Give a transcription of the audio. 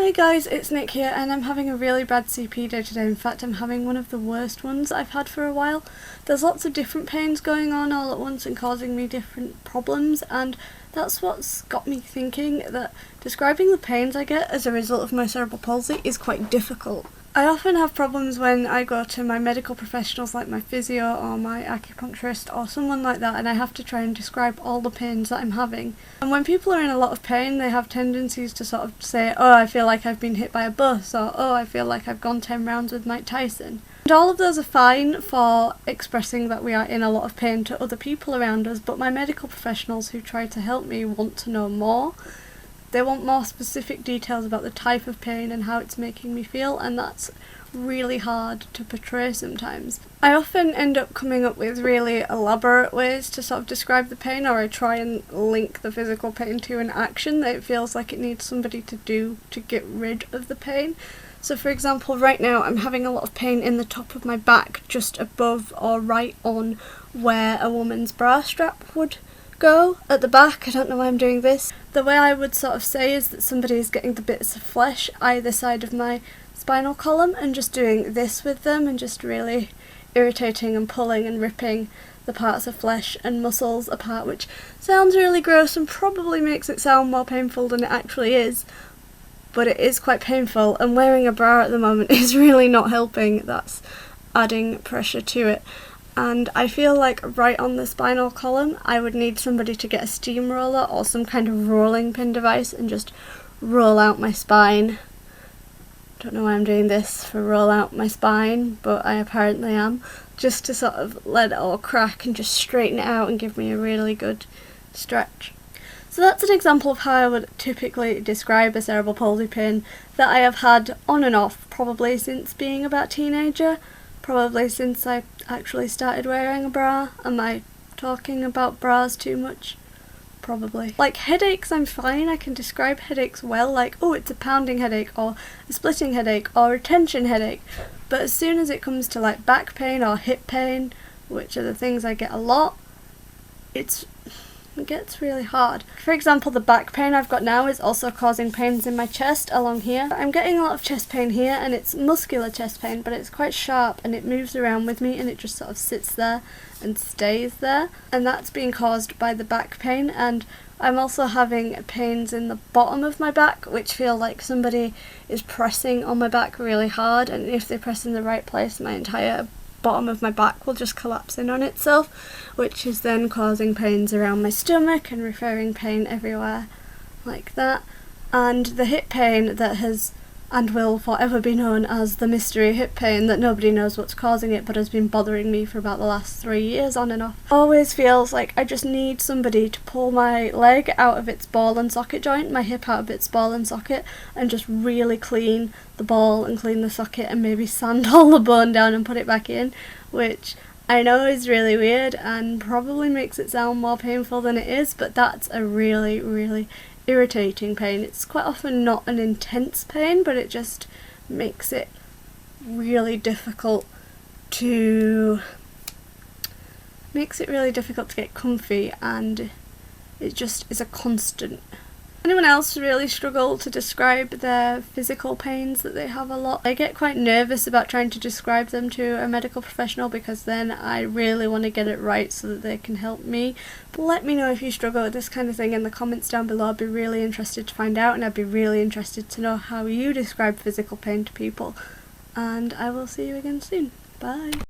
Hey guys, it's Nick here and I'm having a really bad CP day today. In fact, I'm having one of the worst ones I've had for a while. There's lots of different pains going on all at once and causing me different problems, and that's what's got me thinking that describing the pains I get as a result of my cerebral palsy is quite difficult. I often have problems when I go to my medical professionals like my physio or my acupuncturist or someone like that, and I have to try and describe all the pains that I'm having. And when people are in a lot of pain, they have tendencies to sort of say, oh, I feel like I've been hit by a bus, or oh, I feel like I've gone 10 rounds with Mike Tyson. And all of those are fine for expressing that we are in a lot of pain to other people around us, but my medical professionals who try to help me want to know more. They want more specific details about the type of pain and how it's making me feel, and that's really hard to portray sometimes. I often end up coming up with really elaborate ways to sort of describe the pain, or I try and link the physical pain to an action that it feels like it needs somebody to do to get rid of the pain. So for example, right now I'm having a lot of pain in the top of my back, just above or right on where a woman's bra strap would go at the back. I don't know why I'm doing this. The way I would sort of say is that somebody is getting the bits of flesh either side of my spinal column and just doing this with them and just really irritating and pulling and ripping the parts of flesh and muscles apart, which sounds really gross and probably makes it sound more painful than it actually is, but it is quite painful, and wearing a bra at the moment is really not helping. That's adding pressure to it. And I feel like right on the spinal column I would need somebody to get a steamroller or some kind of rolling pin device and just roll out my spine. Don't know why I'm doing this for roll out my spine, but I apparently am, just to sort of let it all crack and just straighten it out and give me a really good stretch. So that's an example of how I would typically describe a cerebral palsy pain that I have had on and off probably since being about a teenager. Probably since I actually started wearing a bra. Am I talking about bras too much? Probably. Like headaches, I'm fine. I can describe headaches well, like, oh, it's a pounding headache, or a splitting headache, or a tension headache. But as soon as it comes to like back pain or hip pain, which are the things I get a lot, it gets really hard. For example, the back pain I've got now is also causing pains in my chest along here. I'm getting a lot of chest pain here, and it's muscular chest pain, but it's quite sharp and it moves around with me and it just sort of sits there and stays there, and that's being caused by the back pain. And I'm also having pains in the bottom of my back, which feel like somebody is pressing on my back really hard, and if they press in the right place, my entire bottom of my back will just collapse in on itself, which is then causing pains around my stomach and referring pain everywhere like that. And the hip pain that has and will forever be known as the mystery hip pain, that nobody knows what's causing it but has been bothering me for about the last 3 years on and off, always feels like I just need somebody to pull my leg out of its ball and socket joint, my hip out of its ball and socket, and just really clean the ball and clean the socket and maybe sand all the bone down and put it back in, which I know is really weird and probably makes it sound more painful than it is, but that's a really, really irritating pain. It's quite often not an intense pain, but it just makes it really difficult to get comfy, and it just is a constant. Anyone else really struggle to describe their physical pains that they have a lot? I get quite nervous about trying to describe them to a medical professional because then I really want to get it right so that they can help me. But let me know if you struggle with this kind of thing in the comments down below. I'd be really interested to find out, and I'd be really interested to know how you describe physical pain to people. And I will see you again soon. Bye.